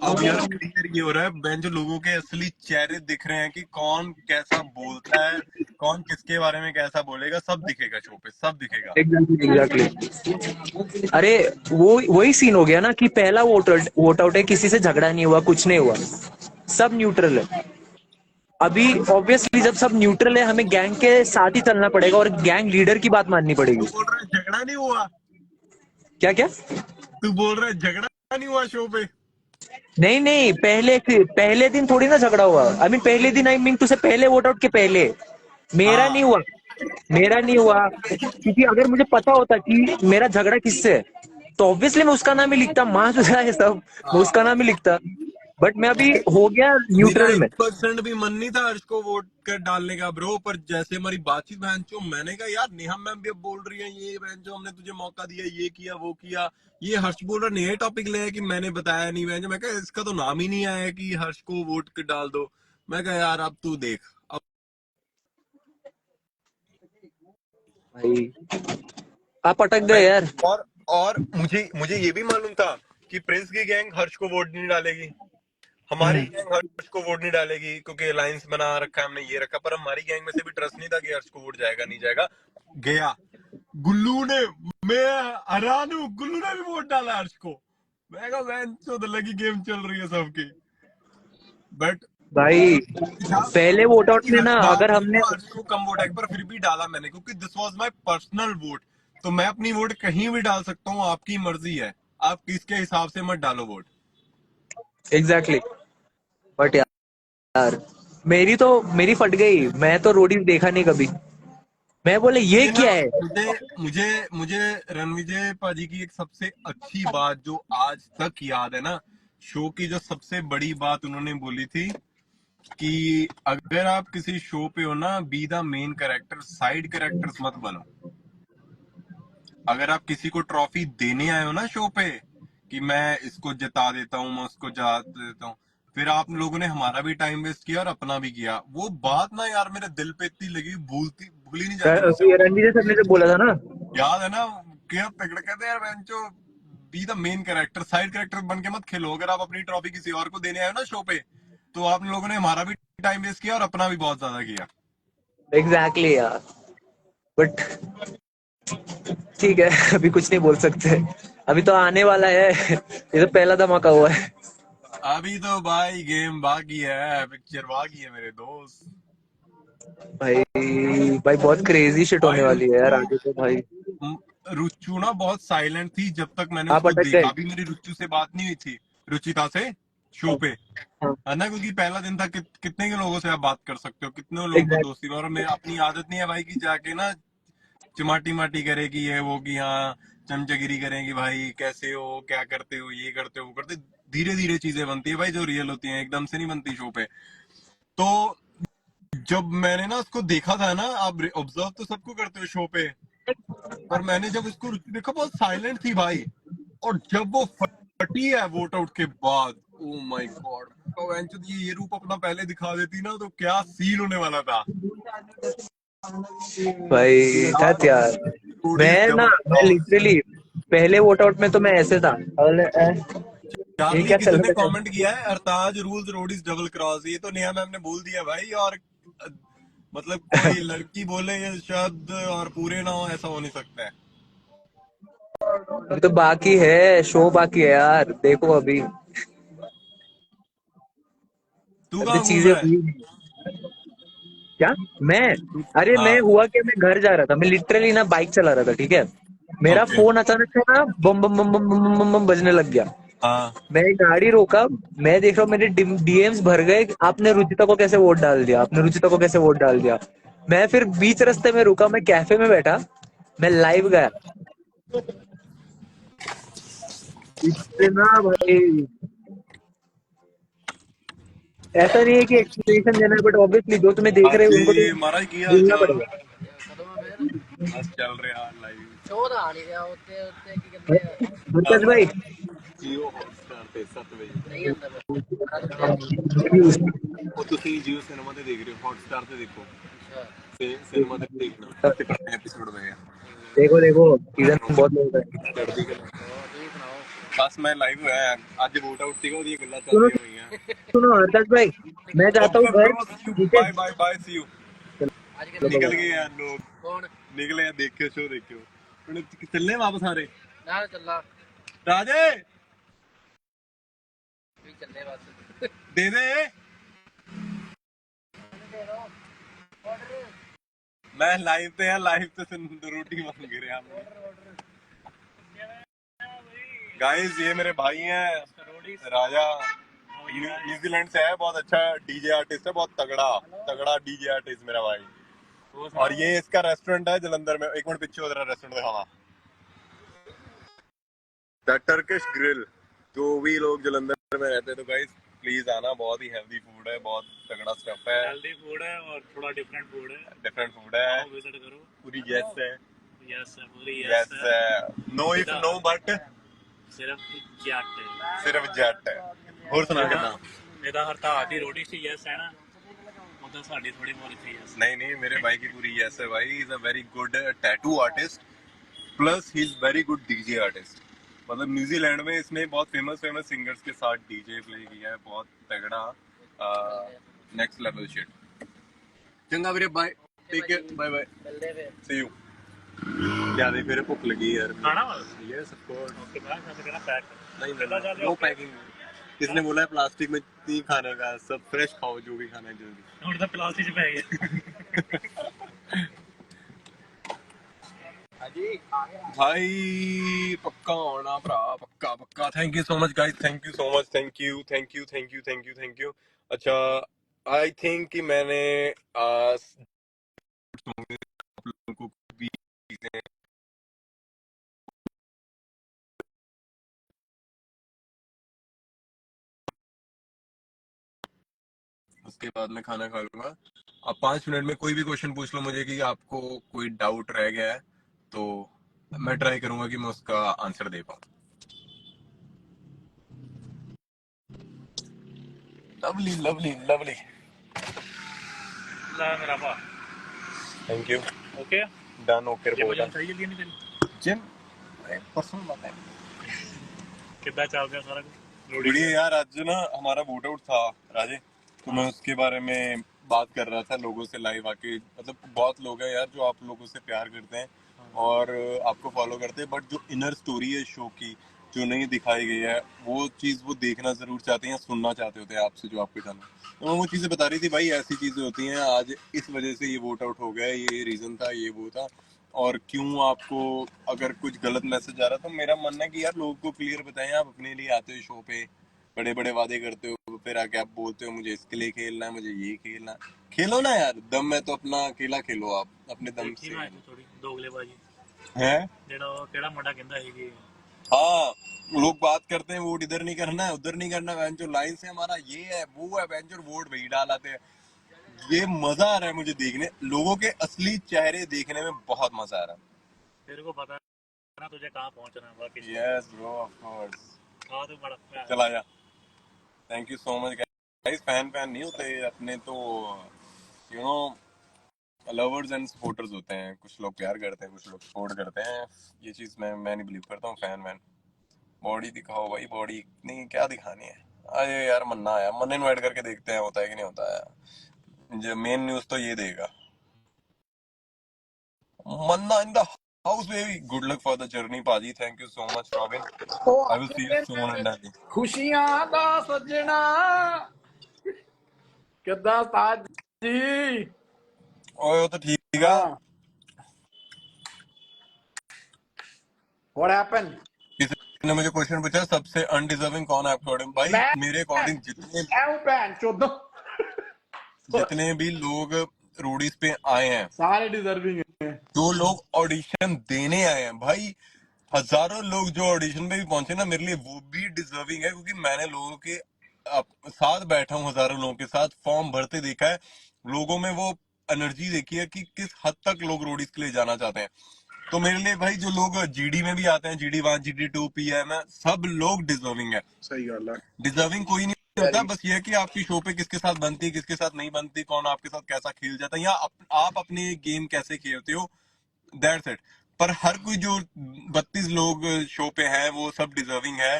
अब यार क्लियर ये हो रहा है, बेंच लोगों के असली चेहरे दिख रहे हैं कि कौन कैसा बोलता है, कौन किसके बारे में कैसा बोलेगा, सब दिखेगा शो पे, सब दिखेगा। Exactly exactly. अरे वो वही सीन हो गया ना कि पहला वोट आउट है, किसी से झगड़ा नहीं हुआ, कुछ नहीं हुआ, सब न्यूट्रल है। अभी ऑब्वियसली जब सब न्यूट्रल है, हमें गैंग के साथ ही चलना पड़ेगा और गैंग लीडर की बात माननी तू पड़ेगी। बोल रहा है झगड़ा नहीं हुआ? क्या क्या? तू बोल रहा है झगड़ा नहीं हुआ शो पे? नहीं नहीं, पहले दिन थोड़ी ना झगड़ा हुआ, आई मीन पहले दिन, आई मीन तुझसे पहले वोट आउट के पहले मेरा नहीं हाँ हुआ। मेरा नहीं हुआ क्योंकि अगर मुझे पता होता कि मेरा झगड़ा किससे है, तो ऑब्वियसली मैं उसका नाम ही लिखता, मां चुरा है सब, मैं उसका हाँ। नाम ही लिखता। बट मैं अभी हो गया मेरा न्यूट्रल में। 1% भी मन नहीं था हर्ष को वोट कर डालने का ब्रो, पर जैसे हमारी बातचीत बहन चो, मैंने कहा यार नेहा मैम भी अब बोल रही है ये बहन चो, हमने तुझे मौका दिया, ये किया वो किया, ये हर्ष बोल रहा नया टॉपिक ले आया कि मैंने बताया नहीं बहन चो। मैं कहा इसका तो नाम ही नहीं आया कि हर्ष को वोट कर डाल दो। मैं कहा यार अब तू देख अब। भाई आप अटक गए यार। और मुझे मुझे ये भी मालूम था कि प्रिंस की गैंग हर्ष को वोट नहीं डालेगी, हमारी हम्म। गैंग हर्ष को वोट नहीं डालेगी, क्योंकि अलायंस बना रखा है हमने, ये रखा। पर हमारी गैंग में से भी ट्रस्ट नहीं था कि हर्ष को वोट जाएगा नहीं जाएगा। गया गुल्लू ने, मैं हैरान हूँ, गुल्लू ने भी वोट डाला हर्ष को। मैं कहा बहन चोद लगी गेम चल रही है सबकी। बट भाई पहले वोट आउट में हर ना बार अगर मेरे हमने, को 800 को कम वोट है पर फिर भी डाला मैंने क्योंकि this was my personal vote. तो मैं अपनी वोट कहीं भी डाल सकता हूँ, आपकी मर्जी है। आप किसके हिसाब से मत डालो वोट। एग्जैक्टली बट यार मेरी फट गई, मैं तो रोडीज देखा नहीं कभी। मैं बोले ये ये ना क्या है। मुझे मुझे मुझे रणविजय पाजी की एक सबसे अच्छी बात जो आज तक याद है ना, शो की जो सबसे बड़ी बात उन्होंने बोली थी कि अगर आप किसी शो पे हो ना, B the main character, side characters मत बनो। अगर आप किसी को ट्रॉफी देने आए हो ना शो पे कि मैं इसको जिता देता हूँ, मैं उसको जिता देता हूँ, फिर आप लोगों ने हमारा भी टाइम वेस्ट किया और अपना भी किया। वो बात ना यार मेरे दिल पे इतनी लगी, भूल ही नहीं जाती मुझसे वो बात। रणवीर सर ने जो बोला था ना, याद है ना, क्या तगड़ा कहते हैं यार बेंचो, be the main character, side character बन के मत खेलो। अगर आप अपनी ट्रॉफी किसी और को देने आए हो ना शो पे, तो आप लोगों ने हमारा भी टाइम वेस्ट किया और अपना भी बहुत ज्यादा किया। एग्जैक्टली यार। बट ठीक है, अभी कुछ नहीं बोल सकते, अभी तो आने वाला है, ये तो पहला धमाका हुआ है। अभी तो भाई गेम बाकी है, पिक्चर बाकी है मेरे दोस्त। भाई भाई बहुत क्रेजी शिट होने भाई वाली है यार रुच्चू, आगे तो भाई। रुच्चू ना बहुत साइलेंट थी जब तक मैंने आप उसको अटक देखा। गए। अभी मेरी रुच्चू से बात नहीं हुई थी, रुचिता से, शो पे, हाँ है ना, क्योंकि पहला दिन था। कितने के लोगों से आप बात कर सकते हो, कितने लोगों को एग्जैक्ट। दोस्ती में। और मैं, अपनी आदत नहीं है भाई कि जाके ना चिमाटी माटी करे कि ये वो, कि हाँ चमचगिरी करें कि भाई कैसे हो, क्या करते हो, ये करते हो, वो करते। धीरे धीरे चीजें बनती है भाई जो रियल होती हैं, एकदम से नहीं बनती शो पे। तो जब मैंने ना उसको देखा था ना, आप ऑब्जर्व तो सबको करते हो शो पे, पर मैंने जब उसको देखा बहुत साइलेंट थी भाई। और जब वो फटी है वोट आउट के बाद, ओ माय गॉड, तो ये रूप अपना पहले दिखा देती ना तो क्या सीन होने वाला था। भाई धत यार। मैं ना डबल मैं क्रॉस। लिटरली पहले वोट आउट में तो मैं ऐसे था, बोले, ये चार्ली क्या किसी चल ने रहा है। कमेंट किया है, अरताज रूल्स रोडीज डबल क्रॉस, ये तो नेहा मैम ने बोल दिया भाई। और मतलब कोई लड़की बोले ये शब्द और पूरे ना हो, ऐसा हो नहीं सकता है। अभी तो बाकी है, शो बाकी है यार, देखो अभी तू अभी कहाँ घूम चीजें रहा है? हुई नहीं। क्या? मैं, अरे मैं हाँ। हुआ कि मैं घर जा रहा था, मैं लिटरली ना बाइक चला रहा था, ठीक है। मेरा ओके। फोन अचानक से ना बम बम बम बम बम बम बम बम बजने लग गया। हाँ। मैं गाड़ी रोका, मैं देख रहा हूँ मेरे डीएम्स भर गए, आपने रुचिता को कैसे वोट डाल दिया, आपने रुचिता को कैसे वोट डाल दिया। मैं फिर बीच रास्ते में रुका, मैं कैफे में बैठा, मैं लाइव गया। इतना भाई, ऐसा नहीं है कि एक्सप्लेनेशन देना है, बट ऑब्वियसली जो तुम्हें देख रहे हैं उनको तो हाजी महाराज की हाल बोलना चाल? पड़ेगा। बस चल रहे यार लाइव। पंकज डालो भाई, जियो हॉटस्टार ਤੇ 7 ਵਜੇ। ਉਹ ਤੁਸੀਂ जियो सिनेमा ਤੇ देख रहे हो, हॉटस्टार ਤੇ देखो। सिनेमा ਤੇ देखना ਤੇ पुराने एपिसोड में है। देखो देखो सीजन बहुत लोग है। ਚੜ੍ਹਦੀ ਕਲਾ। ਬਸ ਮੈਂ ਲਾਈਵ ਹੋਇਆ ਅੱਜ, ਵੋਟ ਆਊਟ ਸੀਗਾ, ਉਹਦੀਆਂ ਗੱਲਾਂ सुनो ਚੱਲਦੀਆਂ ਹੋਈਆਂ। सुनो हरदास भाई, मैं जाता ओके हूँ घर, ब्रो, सी यू, ठीक है। Bye bye bye, see you. चलो निकल बाय। गए यार लोग, निकले यार, देखियो शो देखियो। ਹੁਣ ਚੱਲੇ ਵਾਪਸ ਸਾਰੇ। राजे दे दे। मैं लाइव पे है, लाइव पे रोटी मांग रहे हैं। गाइस ये मेरे भाई हैं, राजा, न्यूजीलैंड से है, बहुत अच्छा डीजे आर्टिस्ट है, बहुत तगड़ा तगड़ा डीजे आर्टिस्ट मेरा भाई। और ये इसका रेस्टोरेंट है जलंधर में। एक मिनट पीछे उधर रेस्टोरेंट दिखावा, द टर्किश ग्रिल। जो भी लोग जलंधर में रहते हैं तो गाइस प्लीज आना, बहुत ही हेल्दी फूड है, बहुत तगड़ा स्टफ है। हेल्दी फूड है और थोड़ा डिफरेंट फूड है, डिफरेंट फूड है। आओ विजिट करो। पूरी यस है, यस है, पूरी यस है। नो इफ नो बट, सिर्फ जट है, सिर्फ जट है। ਹੋਰ ਸੁਣਾ ਕਿਦਾਂ? ਇਹਦਾ ਹਰਤਾਜ ਦੀ ਰੋਟੀ ਸੀ ਯਸ ਹੈ ਨਾ, ਉਦੋਂ ਸਾਡੀ ਥੋੜੀ ਮੋਰੀ ਸੀ ਯਸ। नहीं नहीं, मेरे भाई की पूरी यस है भाई। He is a very good tattoo artist, plus he is very good DJ artist. मतलब न्यूजीलैंड में इसने बहुत फेमस फेमस सिंगर्स के साथ डीजे प्ले किया है, बहुत तगड़ा, नेक्स्ट लेवल शिट। चंगा वीरे, bye, take care, bye bye, see you. क्या दे फिर भुख लगी यार, खाना? Yes of course. ओके, मैं खाना पैक नहीं, नो पैकिंग। इसने बोला है प्लास्टिक में नहीं खाने का, सब फ्रेश खाओ जो भी खाना है जल्दी। ਹੁਣ ਤਾਂ ਪਲਾਸਟਿਕ ਚ ਪੈ ਗਿਆ। भाई पक्का होना भरा, पक्का पक्का। Thank you so much guys, thank you so much, thank you thank you thank you thank you thank you. अच्छा, आई थिंक कि मैंने आप लोगों को भी चीजें, उसके बाद मैं खाना खा लूंगा। आप 5 मिनट में कोई भी क्वेश्चन पूछ लो मुझे कि आपको कोई डाउट रह गया है, तो मैं ट्राई करूंगा कि मैं उसका आंसर दे पाऊँ। लवली लवली लवली, ਲੈ ਮੇਰਾ ਭਾ thank you. Okay done, okay ਜੇ रिपोर्ट ਵਜਨ ਸਹੀ ਚੱਲੀ ਨਹੀਂ ਤੇਰੀ जिम परसों बात है। ਕਿੱਦਾਂ ਚੱਲ ਰਿਹਾ ਸਾਰਾ ਕੁਝ बढ़िया यार, आज ना हमारा वोट आउट था राजे, तो मैं उसके बारे में बात कर रहा था लोगों से लाइव आके। मतलब बहुत लोग हैं यार जो आप लोगों से प्यार करते हैं और आपको फॉलो करते हैं, बट जो इनर स्टोरी है शो की जो नहीं दिखाई गई है, वो चीज वो देखना जरूर चाहते हैं या सुनना चाहते होते हैं आपसे जो आपके सामने। तो मैं वो चीजें बता रही थी भाई, ऐसी चीजें होती हैं, आज इस वजह से ये वोट आउट हो गया, ये रीजन था, ये वो था। और क्यों आपको अगर कुछ गलत मैसेज आ रहा, तो मेरा मानना है कि यार लोगों को क्लियर बताएं। आप अपने लिए आते हो शो पे, बड़े बड़े वादे करते हो, फिर आके आप बोलते हो मुझे इसके लिए खेलना है, मुझे ये खेलना है। खेलो ना यार, दम है तो अपना अकेला खेलो, आप अपने दम ਦੇਖੀ से ਮੈਂ ਥੋੜੀ ਦੋਗਲੇਬਾਜੀ है। ਜਿਹੜਾ ਉਹ ਕਿਹੜਾ ਮੁੰਡਾ ਕਹਿੰਦਾ ਸੀ ਕਿ हाँ, लोग बात करते हैं वोट इधर नहीं करना है उधर नहीं करना है, जो लाइन से हमारा ये है वो है, वेंचर वोट वही डालाते हैं। ये मजा आ रहा है मुझे देखने, लोगों के असली चेहरे देखने में बहुत मजा आ रहा तेरे को पता है ना तुझे कहाँ पहुंचना है बाकी है। Yes bro, of course. हाँ तो बड़ा चला जा, thank you so much guys. Fan fan नहीं होते अपने तो, you know, lovers and supporters होते हैं। कुछ लोग प्यार करते हैं, कुछ लोग सपोर्ट करते हैं। ये चीज मैं नहीं बिलीव करता हूँ फैन वैन। बॉडी दिखाओ भाई, बॉडी नहीं क्या दिखानी है। अरे यार मन्ना आया, मन इनवाइट करके देखते हैं होता है कि नहीं होता है। जो मेन न्यूज तो ये देगा। Manna in the house baby, good luck for the journey पाजी, thank you so much Robin, ਉਹ आई विल सी यू ਆਪਣੇ सून ਦਿਨ अंडा जी। ਖੁਸ਼ੀਆਂ ਦਾ ਸੱਜਣਾ ਕਿੱਦਾਂ ਉਸਤਾਦ ਜੀ ओए वो तो ठीक है। ਹਾਂ व्हाट हैपेंड किसी ने मुझे क्वेश्चन पूछा सबसे अनडिजर्विंग कौन है आपके अकॉर्डिंग। भाई मैं मेरे अकॉर्डिंग जितने ਐਉ ਭੈਣ ਚੋਦੋ जितने भी लोग रोडीज पे आए हैं, ਸਾਰੇ डिजर्विंग है जो लोग ऑडिशन देने आए हैं भाई, हजारों लोग जो ऑडिशन पे भी पहुंचे ना, मेरे लिए वो भी डिजर्विंग है, क्योंकि मैंने लोगों के साथ बैठा हूँ, हजारों लोगों के साथ फॉर्म भरते देखा है। लोगों में वो एनर्जी देखी है कि किस हद तक लोग रोडीज के लिए जाना चाहते हैं। तो मेरे लिए भाई जो लोग जीडी में भी आते हैं, GD1 GD2 PM है, सब लोग डिजर्विंग है। सही गल है डिजर्विंग कोई नहीं होता, बस ये है कि आपकी शो पे किसके साथ बनती है, किसके साथ नहीं बनती, कौन आपके साथ कैसा खेल जाता है, या आप अपने गेम कैसे खेलते हो, दैट्स इट। पर हर कोई जो 32 लोग शो पे हैं वो सब डिजर्विंग है,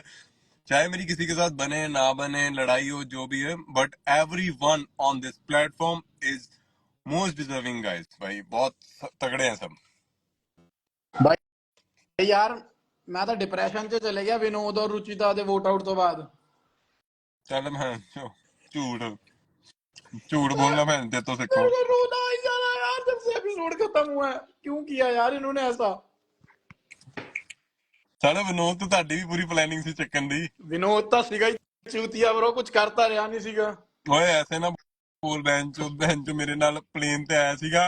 चाहे मेरी किसी के साथ बने ना बने, लड़ाई हो जो भी है, but every one on this platform is most deserving guys. भाई बहुत तगड़े हैं सब। भाई यार मैं तो डिप्रेशन च चले गया विनोद और रुचिता दे वोट आउट तो बाद चल मैं झूठ झूठ बोलना मैं तेरे तो सीखूं। मेरे को रोना ही जा रहा है यार जब से एपिसोड खत्म हुआ है क्यों किया यार इन्होंने ऐसा चल विनोद, तो ਤੁਹਾਡੀ भी पूरी प्लानिंग सी ਚੱਕਣ ਦੀ। विनोद तो सीगा ही चूतिया ब्रो कुछ करता रहा नहीं सीगा ਓਏ ਐਸੇ ਨਾ ਬੋਲ, ਬੈਂਚ ਮੇਰੇ ਨਾਲ ਪਲੇਨ ਤੇ ਆਇਆ ਸੀਗਾ,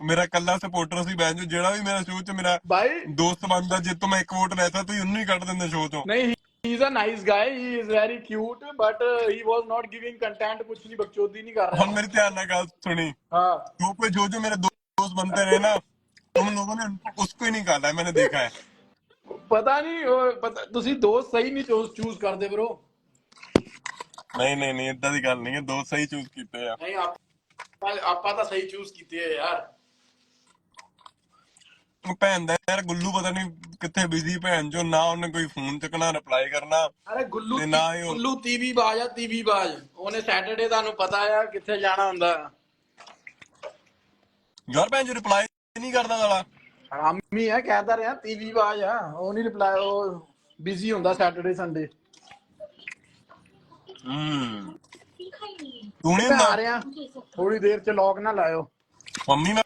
ਮੇਰਾ ਕੱਲਾ ਸਪੋਰਟਰ ਸੀ ਬੈਂਚ, ਜਿਹੜਾ ਵੀ ਮੇਰਾ ਸ਼ੋਅ ਚ ਮੇਰਾ भाई ਦੋਸਤ ਬਣਦਾ, ਜੇ ਤੋਂ ਮੈਂ ਇੱਕ ਵੋਟ ਲੈਤਾ ਤੂੰ ਉਹਨੂੰ ਹੀ ਕੱਢ ਦਿੰਦਾ ਸ਼ੋਅ ਚੋਂ। नहीं he is a nice guy he is very cute but he was not giving content कुछ नहीं बकचोदी नहीं कर ਹੁਣ रहा मेरी ध्यान ਨਾਲ ਗੱਲ सुनी, हाँ शो पे जो मेरे दोस्त बनते रहे ना, तुम लोगों ने उसको ही निकाला है, मैंने देखा है। पता नहीं पता तुसी दोस्त सही नहीं चूज करते ब्रो नहीं ਏਦਾਂ ਦੀ ਗੱਲ ਨਹੀਂ ਹੈ, ਦੋਸਤ ਸਹੀ ਚੂਜ਼ ਕੀਤੇ ਆ। नहीं आपा तो सही चूज कीते है यार ਉਹ ਭੈਣ ਦਾ ਯਾਰ ਗੁੱਲੂ ਪਤਾ ਨਹੀਂ ਕਿੱਥੇ ਬਿਜ਼ੀ, ਭੈਣ ਜੋ ਨਾ ਉਹਨੇ ਕੋਈ ਫੋਨ ਚੱਕਣਾ, ਰਿਪਲਾਈ ਕਰਨਾ, अरे गुल्लू ਤੇ ਨਾ ਹੀ ਉਹ गुल्लू टीवी बाज है टीवी बाज ਉਹਨੇ ਸੈਟਰਡੇ ਤੁਹਾਨੂੰ ਪਤਾ ਆ ਕਿੱਥੇ ਜਾਣਾ ਹੁੰਦਾ ਯਾਰ ਭੈਣ ਜੋ ਰਿਪਲਾਈ ਨਹੀਂ ਕਰਦਾ ਸਾਲਾ। ਹਰਾਮੀ ਹੈ ਕਹਿਦਾ ਰਿਹਾ ਟੀਵੀ ਬਾਜ ਆ ਉਹ ਨਹੀਂ ਰਿਪਲਾਈ ਉਹ ਬਿਜ਼ੀ ਹੁੰਦਾ ਸੈਟਰਡੇ ਸੰਡੇ ਤੂੰ ਨਹੀਂ मैं ਹੁੰਦਾ आ रहे हैं थोड़ी देर च लॉक ना लायो ਮੰਮੀ ਮੈਂ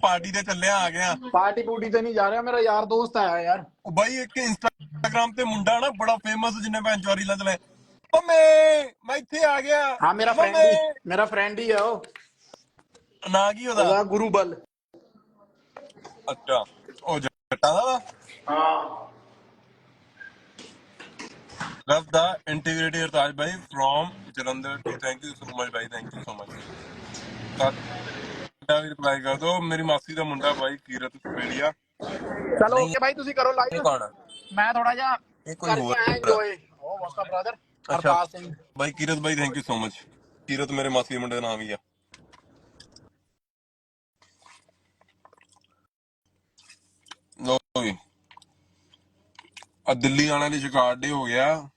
ਪਾਰਟੀ ਤੇ ਚੱਲਿਆ ਆ ਗਿਆ पार्टी पूटी ते नहीं जा रहा मेरा यार दोस्त आया यार ਉਹ ਬਾਈ ਇੱਕ ਇੰਸਟਾਗ੍ਰਾਮ ਤੇ ਮੁੰਡਾ ਨਾ ਬੜਾ ਫੇਮਸ ਜਿਹਨੇ ਭੈਣ ਚੋਰੀ ਲਾ ਚਲੇ ਮੰਮੀ ਮੈਂ ਇੱਥੇ ਆ ਗਿਆ हाँ ਮੰਮੀ मेरा फ्रेंड ही है वो ਨਾਂ ਕੀ ਉਹਦਾ ਉਹਦਾ ਗੁਰੂ ਬਲ ਅੱਛਾ ਉਹ ਜੱਟਾਂ ਦਾ ਵਾ हाँ ਲਵ ਦਾ ਇੰਟੀਗ੍ਰੇਟਿਡ ਅਰਤਾਜ ਭਾਈ ਫਰੋਮ ਜਲੰਧਰ ਜੀ thank you so much Bhai thank you so much ਸਾਡਾ ਵੀ ਰਿਪਲਾਈ ਕਰ ਦਿਓ ਮੇਰੀ ਮਾਸੀ ਦਾ ਮੁੰਡਾ ਭਾਈ ਕੀਰਤ ਸਪੇੜੀਆ चलो नहीं ओके भाई ਤੁਸੀਂ ਕਰੋ ये ਲਾਈਵ कौन है ਮੈਂ ਥੋੜਾ ਜਿਹਾ ये कोई ਕਰਕੇ और ਆਇਆ ਇੰਜੋਏ ਓ ਵਾਟਸ ਅਪ ਬ੍ਰਦਰ ਅੱਛਾ ਹਰਪਾਲ ਸਿੰਘ ਭਾਈ ਕੀਰਤ ਭਾਈ ਥੈਂਕ ਯੂ ਸੋ ਮਚ ਕੀਰਤ ਮੇਰੇ ਮਾਸੀ ਦੇ ਮੁੰਡੇ ਦਾ ਨਾਮ ਹੀ ਆ ਲੋ ਜੀ ਆ ਦਿੱਲੀ ਆਣੇ ਦੀ ਸ਼ਿਕਾਰ ਡੇ ਹੋ ਗਿਆ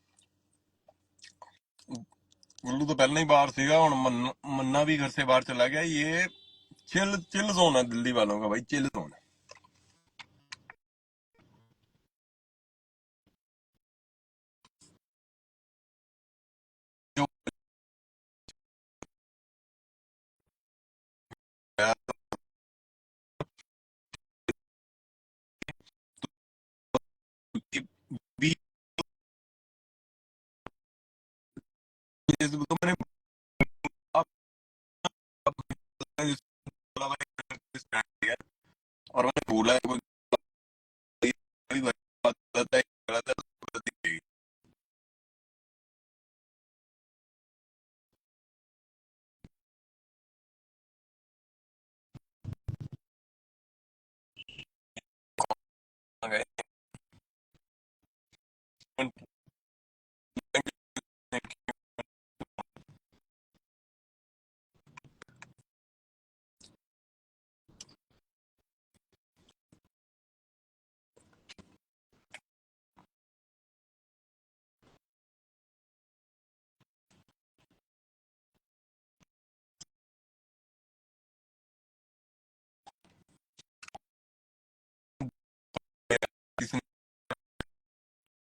गुल्लू तो पहले ही बाहर सीगा और मन्ना भी घर से बाहर चला गया ये चिल चिल जोन है दिल्ली वालों का भाई चिल जोन है जो भी तो मैंने और मैंने बोला है कोई बात गलत है गलत है गलत है। गए